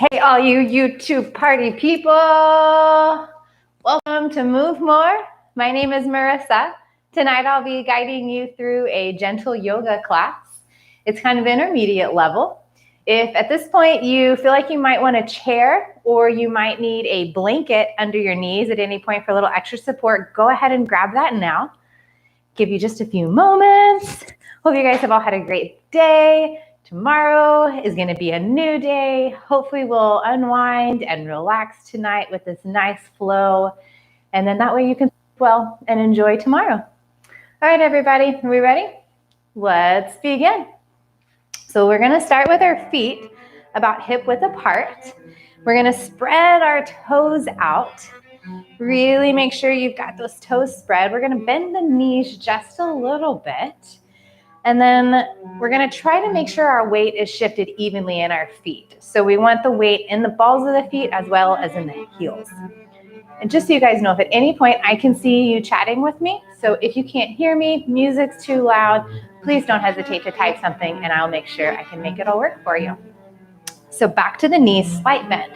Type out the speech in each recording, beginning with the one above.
Hey, all you YouTube party people. Welcome to Move More. My name is Marissa. Tonight I'll be guiding you through a gentle yoga class. It's kind of intermediate level. If at this point you feel like you might want a chair or you might need a blanket under your knees at any point for a little extra support, go ahead and grab that now. Give you just a few moments. Hope you guys have all had a great day. Tomorrow is going to be a new day. Hopefully we'll unwind and relax tonight with this nice flow. And then that way you can sleep well and enjoy tomorrow. All right, everybody, are we ready? Let's begin. So we're going to start with our feet about hip width apart. We're going to spread our toes out. Really make sure you've got those toes spread. We're going to bend the knees just a little bit. And then we're going to try to make sure our weight is shifted evenly in our feet. So we want the weight in the balls of the feet as well as in the heels. And just so you guys know, if at any point I can see you chatting with me, so if you can't hear me, music's too loud, please don't hesitate to type something and I'll make sure I can make it all work for you. So back to the knees, slight bend.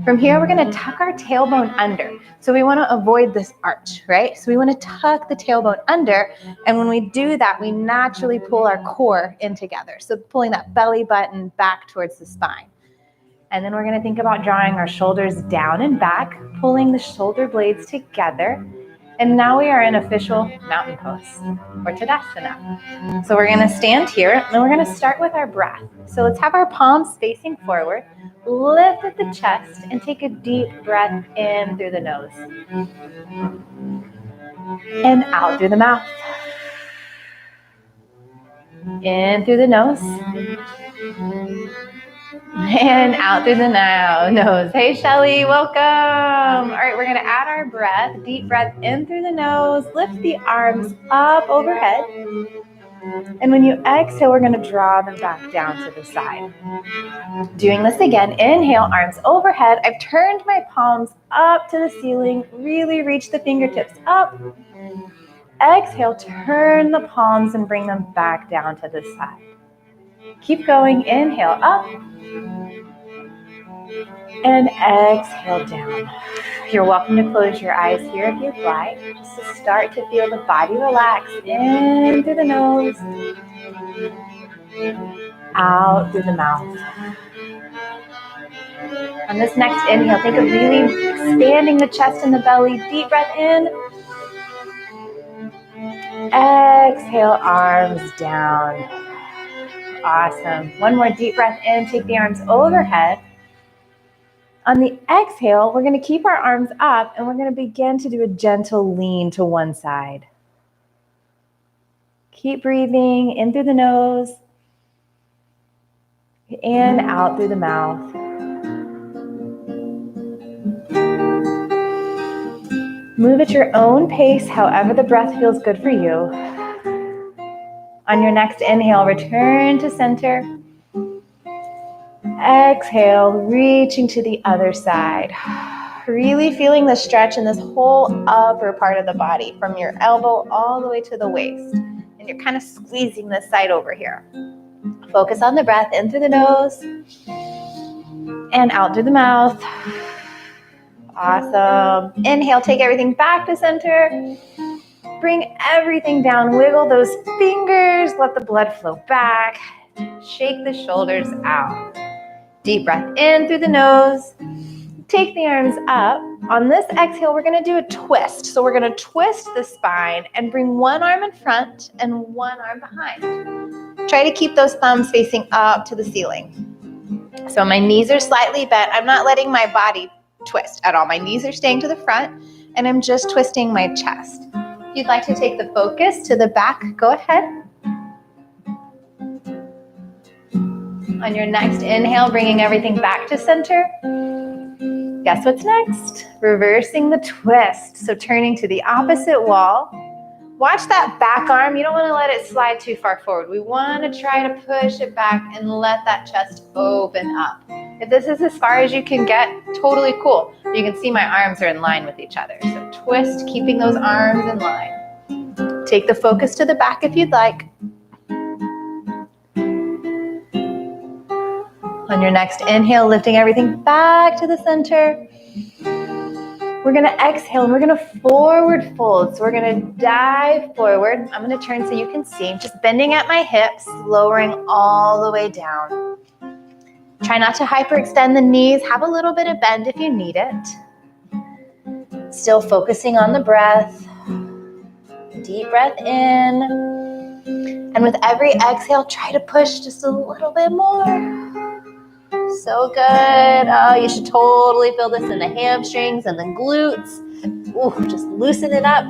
From here, we're going to tuck our tailbone under. So we want to avoid this arch, right? So we want to tuck the tailbone under. And when we do that, we naturally pull our core in together. So pulling that belly button back towards the spine. And then we're going to think about drawing our shoulders down and back, pulling the shoulder blades together. And now we are in official mountain pose or Tadasana. So we're going to stand here and we're going to start with our breath. So let's have our palms facing forward, lift at the chest and take a deep breath in through the nose and out through the mouth. In through the nose and out through the nose. Hey, Shelly, welcome. All right, we're going to add our breath. Deep breath in through the nose. Lift the arms up overhead. And when you exhale, we're going to draw them back down to the side. Doing this again. Inhale, arms overhead. I've turned my palms up to the ceiling. Really reach the fingertips up. Exhale, turn the palms and bring them back down to the side. Keep going. Inhale up. And exhale down. You're welcome to close your eyes here if you'd like. Just to start to feel the body relax. In through the nose. Out through the mouth. On this next inhale, think of really expanding the chest and the belly. Deep breath in. Exhale, arms down. Awesome. One more deep breath in. Take the arms overhead. On the exhale, we're going to keep our arms up and we're going to begin to do a gentle lean to one side. Keep breathing in through the nose and out through the mouth. Move at your own pace, however the breath feels good for you. On your next inhale, return to center. Exhale, reaching to the other side. Really feeling the stretch in this whole upper part of the body, from your elbow all the way to the waist. And you're kind of squeezing this side over here. Focus on the breath in through the nose and out through the mouth. Awesome. Inhale, take everything back to center. Bring everything down. Wiggle those fingers. Let the blood flow back. Shake the shoulders out. Deep breath in through the nose. Take the arms up. On this exhale, we're going to do a twist. So we're going to twist the spine and bring one arm in front and one arm behind. Try to keep those thumbs facing up to the ceiling. So my knees are slightly bent. I'm not letting my body twist at all. My knees are staying to the front and I'm just twisting my chest. If you'd like to take the focus to the back, go ahead. On your next inhale, bringing everything back to center. Guess what's next? Reversing the twist. So turning to the opposite wall. Watch that back arm. You don't want to let it slide too far forward. We want to try to push it back and let that chest open up. If this is as far as you can get, totally cool. You can see my arms are in line with each other. So twist, keeping those arms in line. Take the focus to the back if you'd like. On your next inhale, lifting everything back to the center. We're gonna exhale and we're gonna forward fold. So we're gonna dive forward. I'm gonna turn so you can see, just bending at my hips, lowering all the way down. Try not to hyperextend the knees. Have a little bit of bend if you need it. Still focusing on the breath. Deep breath in. And with every exhale, try to push just a little bit more. So good. Oh, you should totally feel this in the hamstrings and the glutes. Ooh, just loosen it up.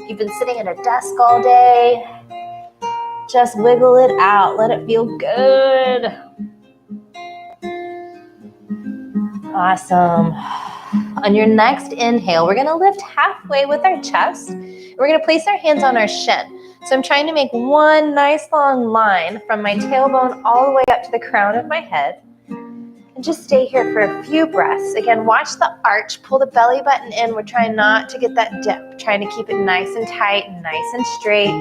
You've been sitting at a desk all day. Just wiggle it out. Let it feel good. Awesome. On your next inhale, we're going to lift halfway with our chest. We're going to place our hands on our shin. So I'm trying to make one nice long line from my tailbone all the way up to the crown of my head. And just stay here for a few breaths. Again, watch the arch. Pull the belly button in. We're trying not to get that dip. Trying to keep it nice and tight, nice and straight.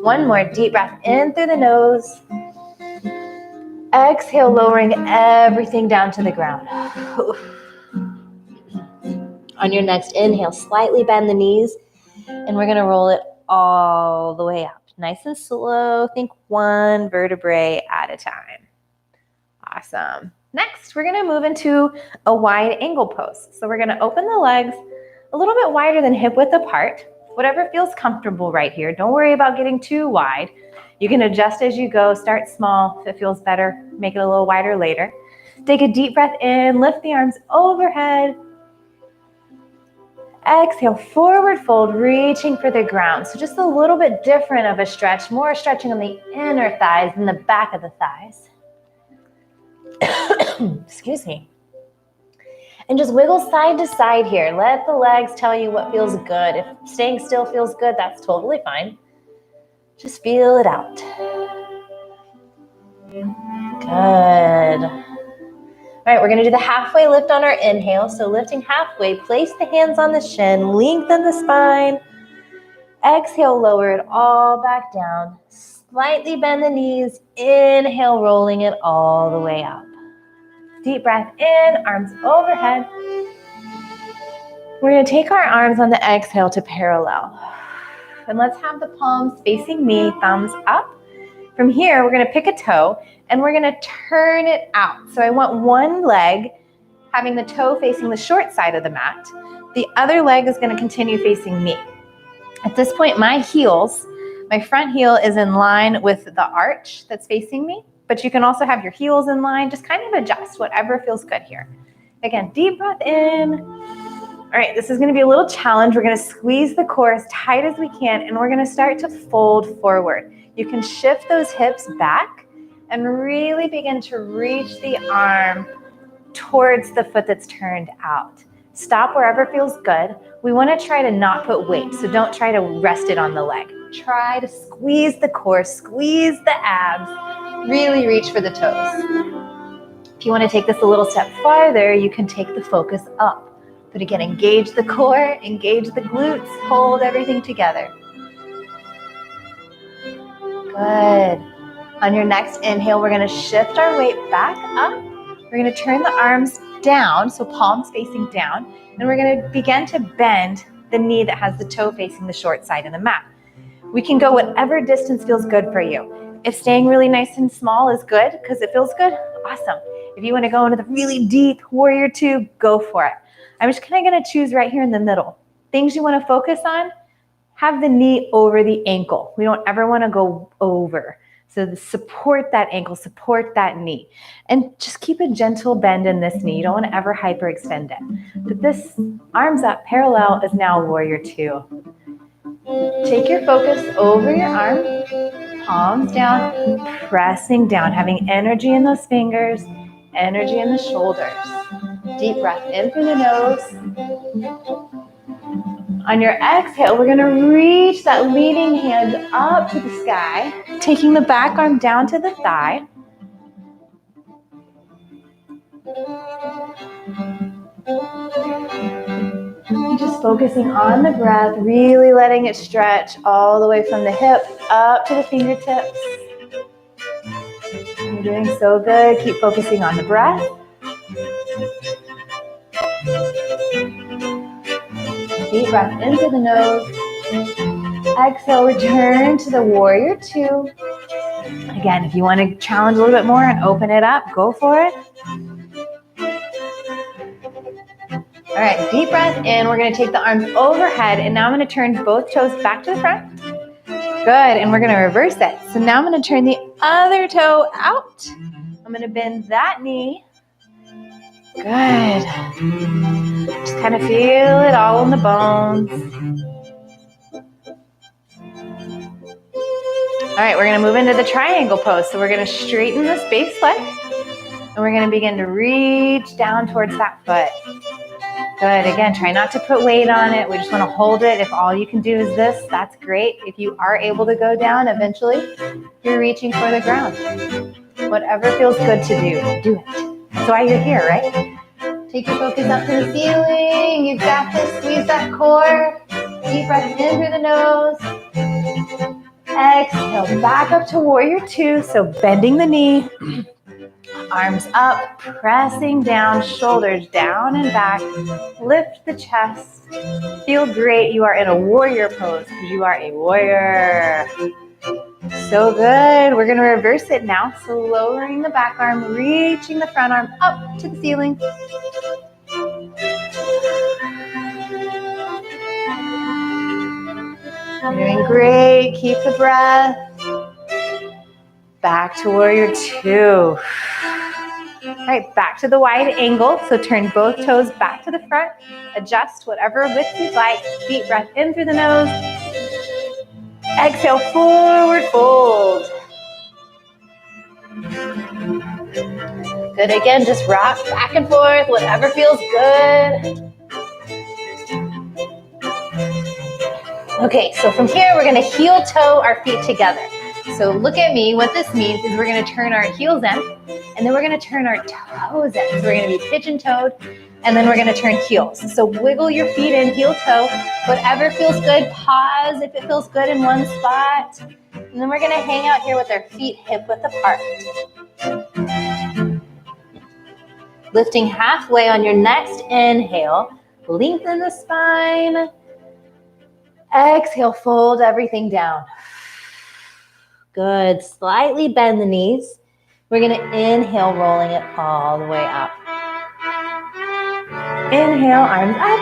One more deep breath in through the nose. Exhale, lowering everything down to the ground. On your next inhale, slightly bend the knees. And we're going to roll it all the way up. Nice and slow. Think one vertebrae at a time. Awesome. Next, we're going to move into a wide angle pose. So we're going to open the legs a little bit wider than hip width apart. Whatever feels comfortable right here. Don't worry about getting too wide. You can adjust as you go. Start small. If it feels better, make it a little wider later. Take a deep breath in. Lift the arms overhead. Exhale, forward fold, reaching for the ground. So just a little bit different of a stretch. More stretching on the inner thighs than the back of the thighs. Excuse me. And just wiggle side to side here. Let the legs tell you what feels good. If staying still feels good, that's totally fine. Just feel it out. Good. All right, we're going to do the halfway lift on our inhale. So lifting halfway, place the hands on the shin, lengthen the spine. Exhale, lower it all back down. Slightly bend the knees. Inhale, rolling it all the way up. Deep breath in, arms overhead. We're going to take our arms on the exhale to parallel. And let's have the palms facing me, thumbs up. From here, we're going to pick a toe and we're going to turn it out. So I want one leg having the toe facing the short side of the mat. The other leg is going to continue facing me. At this point, my heels, my front heel is in line with the arch that's facing me, but you can also have your heels in line. Just kind of adjust whatever feels good here. Again, deep breath in. All right, this is going to be a little challenge. We're going to squeeze the core as tight as we can, and we're going to start to fold forward. You can shift those hips back and really begin to reach the arm towards the foot that's turned out. Stop wherever feels good. We want to try to not put weight, so don't try to rest it on the leg. Try to squeeze the core, squeeze the abs, really reach for the toes. If you want to take this a little step farther, you can take the focus up. But again, engage the core, engage the glutes, hold everything together. Good. On your next inhale, we're going to shift our weight back up. We're going to turn the arms down, so palms facing down, and we're going to begin to bend the knee that has the toe facing the short side of the mat. We can go whatever distance feels good for you. If staying really nice and small is good because it feels good, awesome. If you want to go into the really deep warrior two, go for it. I'm just kind of going to choose right here in the middle. Things you want to focus on, have the knee over the ankle. We don't ever want to go over. So support that ankle, support that knee. And just keep a gentle bend in this knee. You don't want to ever hyperextend it. But this arms up parallel is now warrior two. Take your focus over your arm, palms down, pressing down, having energy in those fingers, energy in the shoulders. Deep breath in through the nose. On your exhale, we're going to reach that leading hand up to the sky, taking the back arm down to the thigh. Just focusing on the breath, really letting it stretch all the way from the hip up to the fingertips. You're doing so good. Keep focusing on the breath. Deep breath into the nose. Exhale, return to the warrior two. Again, if you want to challenge a little bit more and open it up, go for it. All right, deep breath in. We're going to take the arms overhead, and now I'm going to turn both toes back to the front. Good, and we're going to reverse it. So now I'm going to turn the other toe out. I'm going to bend that knee. Good. Just kind of feel it all in the bones. All right, we're going to move into the triangle pose. So we're going to straighten this base leg, and we're going to begin to reach down towards that foot. Good. Again, try not to put weight on it. We just want to hold it. If all you can do is this, that's great. If you are able to go down, eventually you're reaching for the ground. Whatever feels good to do it. That's why you're here, right? Take your focus up to the ceiling. You've got this. Squeeze that core. Deep breath in through the nose. Exhale, back up to warrior two. So bending the knee. Arms up, pressing down, shoulders down and back. Lift the chest. Feel great. You are in a warrior pose because you are a warrior. So good. We're going to reverse it now. So lowering the back arm, reaching the front arm up to the ceiling. You're doing great. Keep the breath. Back to warrior two. All right, back to the wide angle. So turn both toes back to the front. Adjust whatever width you'd like. Deep breath in through the nose. Exhale, forward fold. Good, again, just rock back and forth, whatever feels good. Okay, so from here, we're gonna heel toe our feet together. So look at me. What this means is we're going to turn our heels in, and then we're going to turn our toes in. So we're going to be pigeon-toed, and then we're going to turn heels. So wiggle your feet in, heel-toe. Whatever feels good, pause if it feels good in one spot. And then we're going to hang out here with our feet hip-width apart. Lifting halfway on your next inhale. Lengthen the spine. Exhale, fold everything down. Good. Slightly bend the knees. We're going to inhale, rolling it all the way up. Inhale, arms up.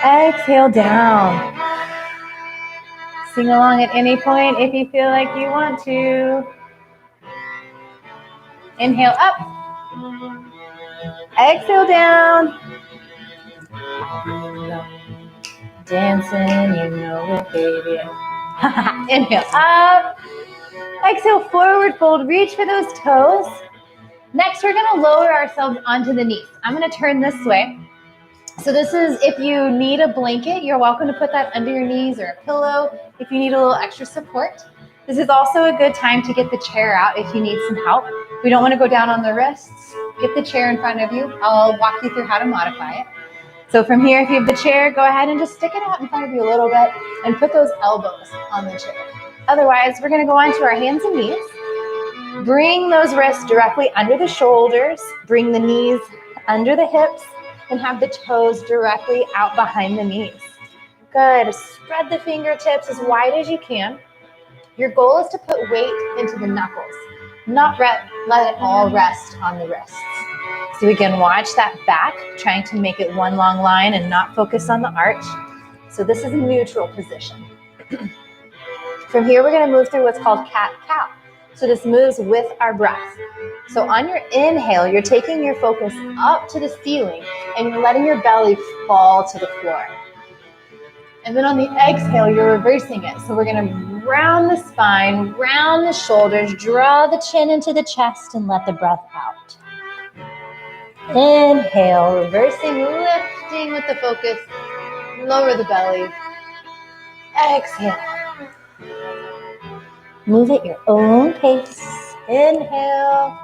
Exhale, down. Sing along at any point if you feel like you want to. Inhale, up. Exhale, down. Dancing, you know it, baby. Inhale, up. Exhale, forward fold. Reach for those toes. Next, we're going to lower ourselves onto the knees. I'm going to turn this way. So this is, if you need a blanket, you're welcome to put that under your knees or a pillow if you need a little extra support. This is also a good time to get the chair out if you need some help. We don't want to go down on the wrists. Get the chair in front of you. I'll walk you through how to modify it. So from here, if you have the chair, go ahead and just stick it out in front of you a little bit and put those elbows on the chair. Otherwise, we're going to go onto our hands and knees. Bring those wrists directly under the shoulders. Bring the knees under the hips and have the toes directly out behind the knees. Good. Spread the fingertips as wide as you can. Your goal is to put weight into the knuckles, not let it all rest on the wrists. So we can watch that back, trying to make it one long line and not focus on the arch. So this is a neutral position. From here, we're going to move through what's called CatCow. So this moves with our breath. So on your inhale, you're taking your focus up to the ceiling and you're letting your belly fall to the floor. And then on the exhale, you're reversing it. So we're going to round the spine, round the shoulders, draw the chin into the chest and let the breath out. Inhale, reversing, lifting with the focus, lower the belly. Exhale. Move at your own pace. Inhale.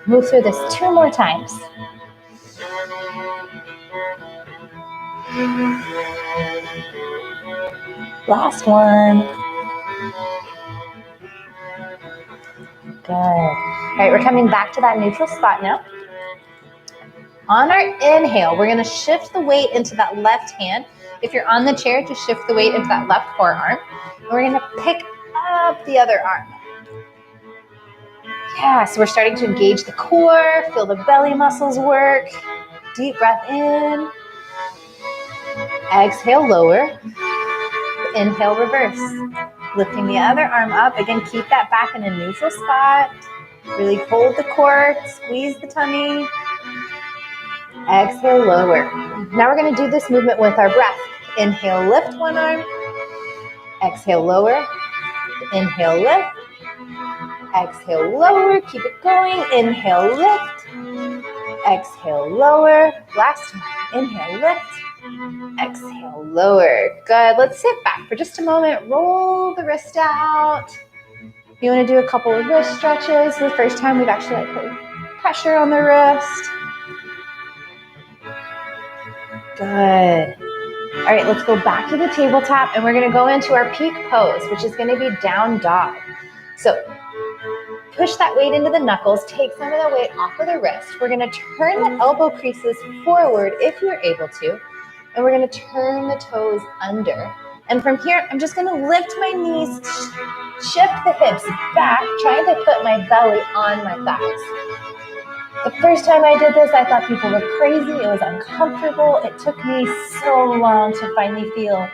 Move through this 2 more times. Last one. Good. All right, we're coming back to that neutral spot now. On our inhale, we're going to shift the weight into that left hand. If you're on the chair, just shift the weight into that left forearm. And we're going to pick up the other arm. Yeah, so we're starting to engage the core, feel the belly muscles work. Deep breath in. Exhale, lower. Inhale, reverse. Lifting the other arm up. Again, keep that back in a neutral spot. Really hold the core, squeeze the tummy. Exhale, lower. Now we're going to do this movement with our breath. Inhale, lift one arm. Exhale, lower. Inhale, lift. Exhale, lower. Keep it going. Inhale, lift. Exhale, lower. Last time. Inhale, lift. Exhale, lower. Good. Let's sit back for just a moment. Roll the wrist out. You want to do a couple of wrist stretches. The first time we've actually put pressure on the wrist. Good. All right, let's go back to the tabletop and we're going to go into our peak pose, which is going to be down dog. So push that weight into the knuckles, take some of the weight off of the wrist. We're going to turn the elbow creases forward if you're able to, and we're going to turn the toes under. And from here, I'm just going to lift my knees, shift the hips back, trying to put my belly on my thighs. The first time I did this, I thought people were crazy. It was uncomfortable. It took me so long to finally feel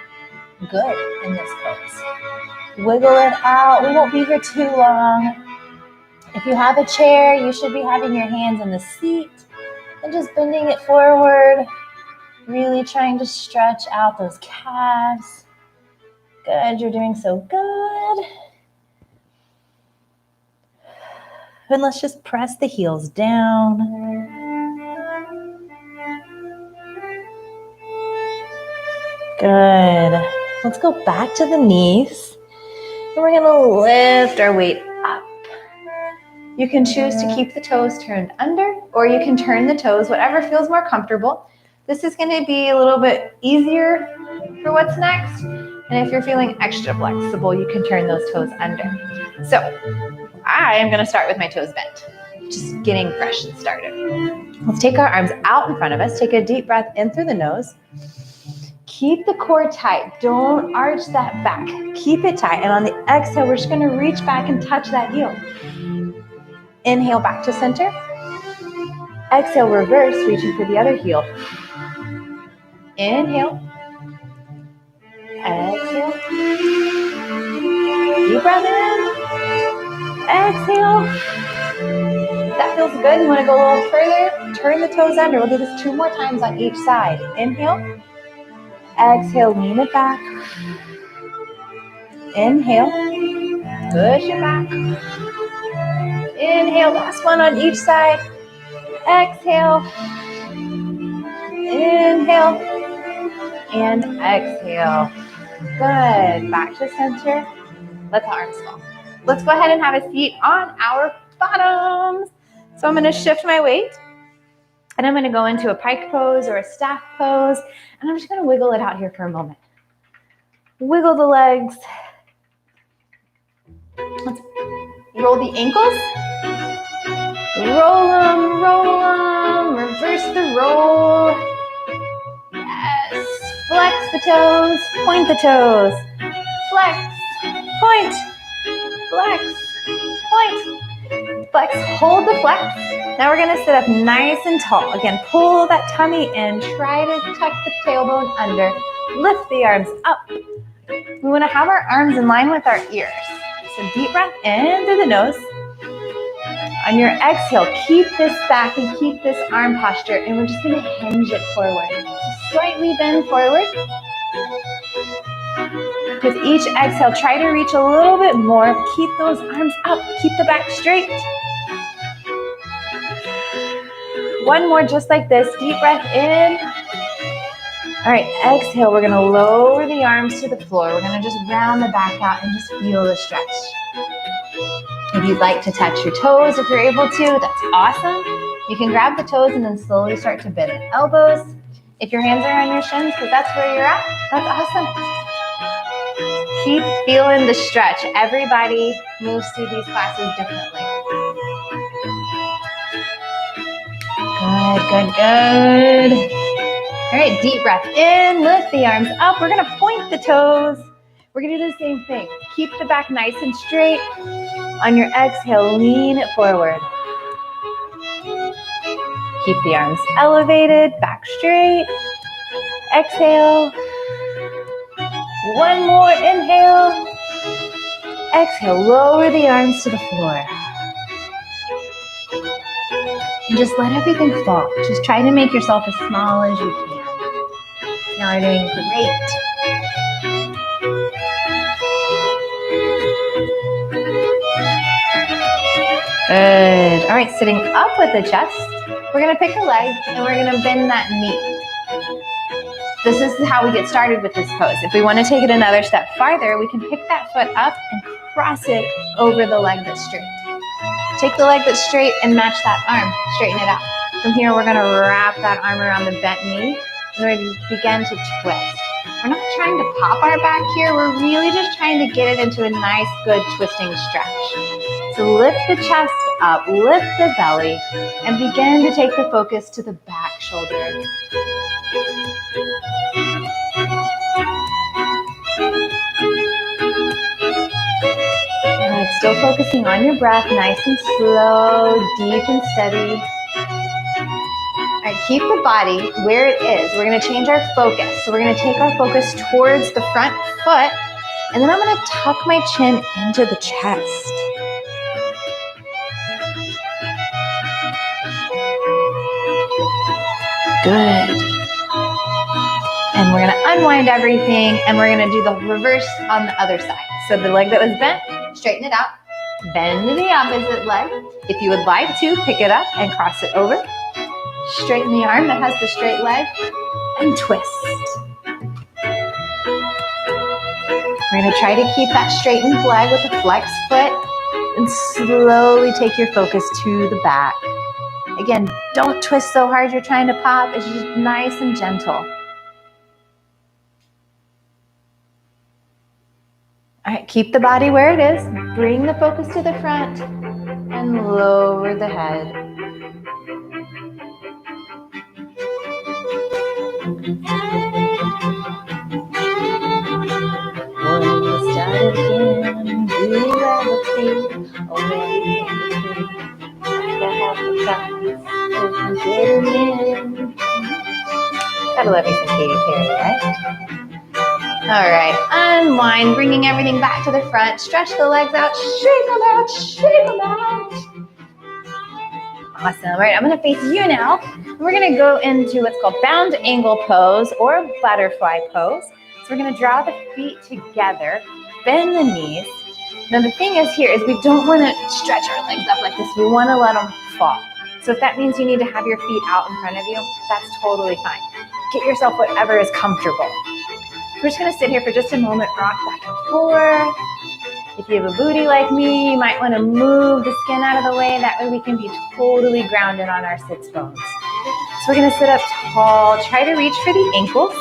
good in this pose. Wiggle it out. We won't be here too long. If you have a chair, you should be having your hands in the seat and just bending it forward, really trying to stretch out those calves. Good, you're doing so good. And let's just press the heels down. Good. Let's go back to the knees. And we're gonna lift our weight up. You can choose to keep the toes turned under, or you can turn the toes, whatever feels more comfortable. This is gonna be a little bit easier for what's next. And if you're feeling extra flexible, you can turn those toes under. So I am gonna start with my toes bent, just getting fresh and started. Let's take our arms out in front of us. Take a deep breath in through the nose. Keep the core tight. Don't arch that back. Keep it tight. And on the exhale, we're just gonna reach back and touch that heel. Inhale back to center. Exhale, reverse, reaching for the other heel. Inhale. Exhale. Deep breath in. Exhale. If that feels good, you want to go a little further, turn the toes under. We'll do this 2 more times on each side. Inhale. Exhale, lean it back. Inhale. Push it back. Inhale, last one on each side. Exhale. Inhale. And exhale. Good. Back to center. Let the arms fall. Let's go ahead and have a seat on our bottoms. So I'm going to shift my weight and I'm going to go into a pike pose or a staff pose, and I'm just going to wiggle it out here for a moment. Wiggle the legs. Let's roll the ankles. Roll them, reverse the roll. Yes, flex the toes, point the toes. Flex, point, flex, point. Flex, hold the flex. Now we're gonna sit up nice and tall. Again, pull that tummy in, try to tuck the tailbone under, lift the arms up. We wanna have our arms in line with our ears. So deep breath in through the nose. On your exhale, keep this back and keep this arm posture, and we're just gonna hinge it forward. So slightly bend forward. With each exhale, try to reach a little bit more. Keep those arms up, keep the back straight. One more just like this, deep breath in. All right, exhale, we're gonna lower the arms to the floor. We're gonna just round the back out and just feel the stretch. If you'd like to touch your toes, if you're able to, that's awesome. You can grab the toes and then slowly start to bend the elbows. If your hands are on your shins, because that's where you're at, that's awesome. Keep feeling the stretch. Everybody moves through these classes differently. Good, good, good. All right, deep breath in, lift the arms up. We're gonna point the toes. We're gonna do the same thing. Keep the back nice and straight. On your exhale, lean it forward. Keep the arms elevated, back straight. Exhale. One more, inhale. Exhale, lower the arms to the floor. And just let everything fall. Just try to make yourself as small as you can. Now we're doing great. Good. All right, sitting up with the chest. We're gonna pick a leg and we're gonna bend that knee. This is how we get started with this pose. If we wanna take it another step farther, we can pick that foot up and cross it over the leg that's straight. Take the leg that's straight and match that arm, straighten it out. From here, we're gonna wrap that arm around the bent knee and we're gonna begin to twist. We're not trying to pop our back here, we're really just trying to get it into a nice, good twisting stretch. So lift the chest up, lift the belly, and begin to take the focus to the back shoulder. Good. Still focusing on your breath, nice and slow, deep and steady. All right, keep the body where it is. We're gonna change our focus. So we're gonna take our focus towards the front foot, and then I'm gonna tuck my chin into the chest. Good. And we're gonna unwind everything and we're gonna do the reverse on the other side. So the leg that was bent, straighten it out, bend to the opposite leg. If you would like to, pick it up and cross it over. Straighten the arm that has the straight leg and twist. We're gonna try to keep that straightened leg with a flexed foot and slowly take your focus to the back. Again, don't twist so hard you're trying to pop. It's just nice and gentle. All right, keep the body where it is. Bring the focus to the front and lower the head. When you start again, do you ever feel already in between? Like I have the promise of getting in. Gotta love you some Katy Perry, right? All right, unwind, bringing everything back to the front. Stretch the legs out, shake them out, shake them out. Awesome. All right, I'm gonna face you now. We're gonna go into what's called bound angle pose or butterfly pose. So we're gonna draw the feet together, bend the knees. Now the thing is here is we don't wanna stretch our legs up like this. We wanna let them fall. So if that means you need to have your feet out in front of you, that's totally fine. Get yourself whatever is comfortable. We're just gonna sit here for just a moment, rock back and forth. If you have a booty like me, you might wanna move the skin out of the way. That way we can be totally grounded on our sits bones. So we're gonna sit up tall, try to reach for the ankles.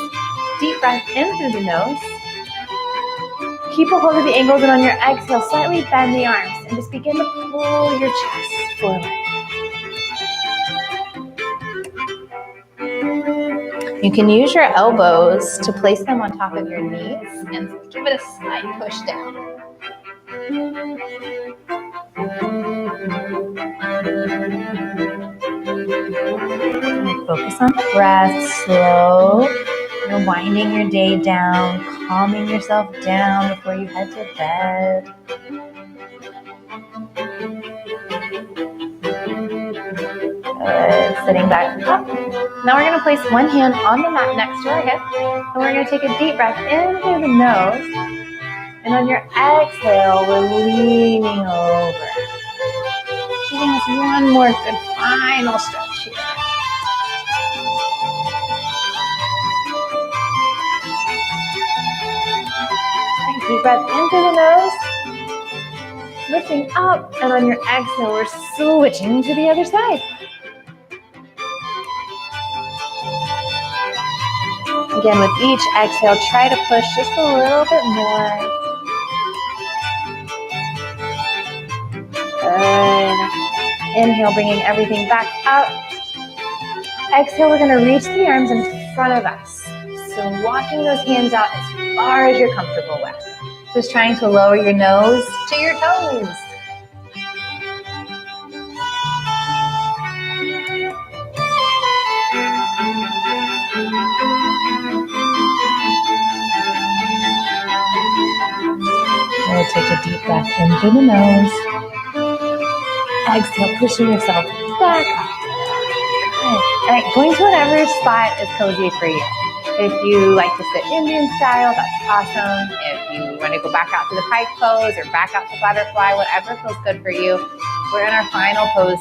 Deep breath in through the nose. Keep a hold of the ankles and on your exhale, slightly bend the arms and just begin to pull your chest forward. You can use your elbows to place them on top of your knees and give it a slight push down. And focus on the breath, slow. You're winding your day down, calming yourself down before you head to bed. Good. Sitting back up. Now we're going to place one hand on the mat next to our hip, and we're going to take a deep breath in through the nose, and on your exhale, we're leaning over. Giving us one more good final stretch here. And deep breath in through the nose, lifting up, and on your exhale, we're switching to the other side. Again, with each exhale, try to push just a little bit more. Good. Inhale, bringing everything back up. Exhale, we're gonna reach the arms in front of us. So walking those hands out as far as you're comfortable with. Just trying to lower your nose to your toes. We'll take a deep breath in through the nose. Exhale, pushing yourself back up. Good. All right, going to whatever spot is cozy for you. If you like to sit Indian style, that's awesome. If you want to go back out to the pike pose or back out to butterfly, whatever feels good for you. We're in our final pose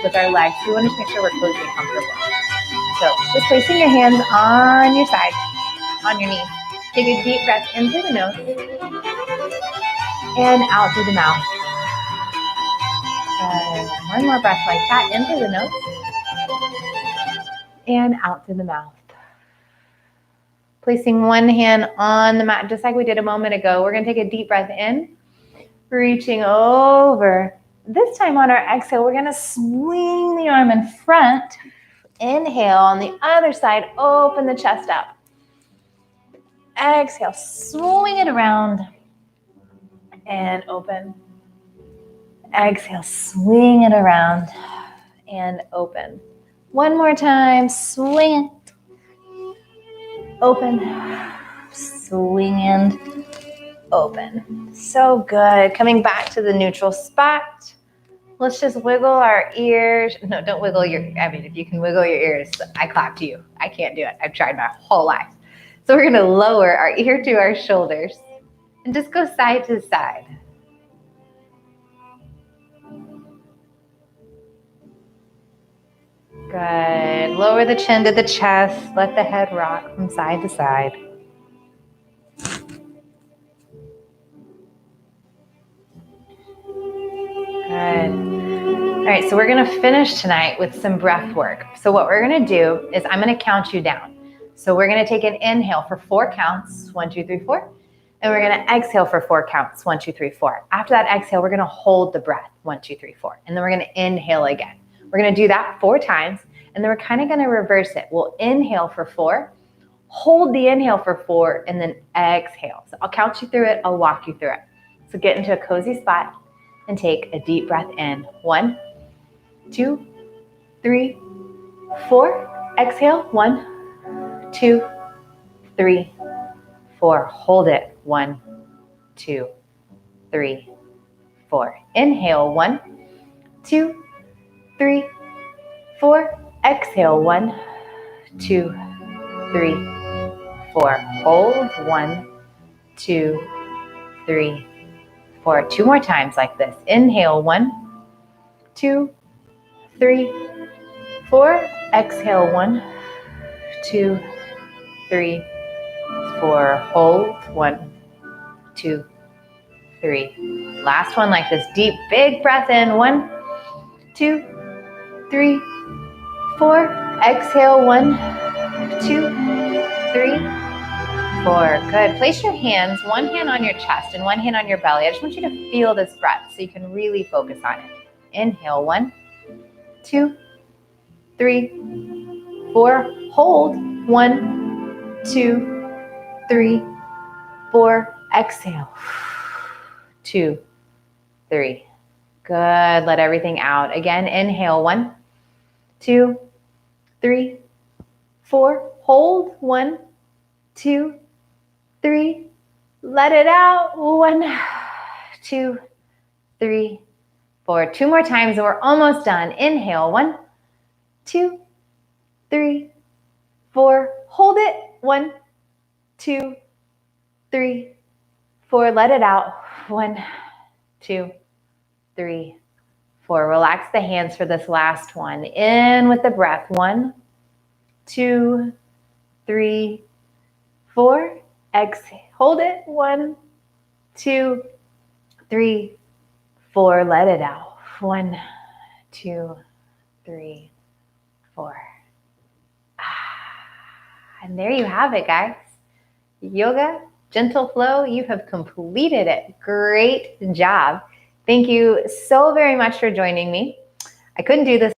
with our legs. We want to make sure we're cozy and comfortable. So just placing your hands on your side, on your knees. Take a deep breath in through the nose and out through the mouth. One more breath like that, in through the nose and out through the mouth. Placing one hand on the mat, just like we did a moment ago. We're gonna take a deep breath in, reaching over. This time on our exhale, we're gonna swing the arm in front. Inhale, on the other side, open the chest up. Exhale, swing it around and open. Exhale, swing it around and open. One more time, swing it. Open, swing and open. So good. Coming back to the neutral spot. Let's just wiggle our ears. No, don't wiggle if you can wiggle your ears, I clap to you. I can't do it. I've tried my whole life. So we're gonna lower our ear to our shoulders and just go side to side. Good. Lower the chin to the chest. Let the head rock from side to side. Good. All right, so we're gonna finish tonight with some breath work. So what we're gonna do is I'm gonna count you down. So we're gonna take an inhale for 4 counts, 1, 2, 3, 4. And we're gonna exhale for 4 counts, 1, 2, 3, 4. After that exhale, we're gonna hold the breath, 1, 2, 3, 4. And then we're gonna inhale again. We're gonna do that 4 times, and then we're kind of gonna reverse it. We'll inhale for 4, hold the inhale for 4, and then exhale. So I'll count you through it, I'll walk you through it. So get into a cozy spot and take a deep breath in. 1, 2, 3, 4. Exhale, 1, 2, 3, 4. Hold it, 1, 2, 3, 4. Inhale, 1, 2, 3, 4. Exhale, 1, 2, 3, 4. Hold, 1, 2, 3, 4. 2 more times like this. Inhale, 1, 2, 3, 4. Exhale, 1, 2, 3, 4. Hold, 1, 2, 3. Last one like this. Deep, big breath in. 1, 2, 3, 4. Exhale, 1, 2, 3, 4. Good. Place your hands, one hand on your chest and one hand on your belly. I just want you to feel this breath so you can really focus on it. Inhale, 1, 2, 3, 4. Hold, 1, 2, 3, 4. Exhale, 2, 3. Good. Let everything out. Again, inhale, 1, 2, 3, 4. Hold, 1, 2, 3. Let it out. 1, 2, 3, 4. 2 more times and we're almost done. Inhale, 1, 2, 3, 4. Hold it. 1, 2, 3, 4. Let it out. 1, 2, 3, 4. Relax the hands for this last one. In with the breath. 1, 2, 3, 4. Exhale. Hold it. 1, 2, 3, 4. Let it out. 1, 2, 3, 4. And there you have it, guys. Yoga, gentle flow, you have completed it. Great job. Thank you so very much for joining me. I couldn't do this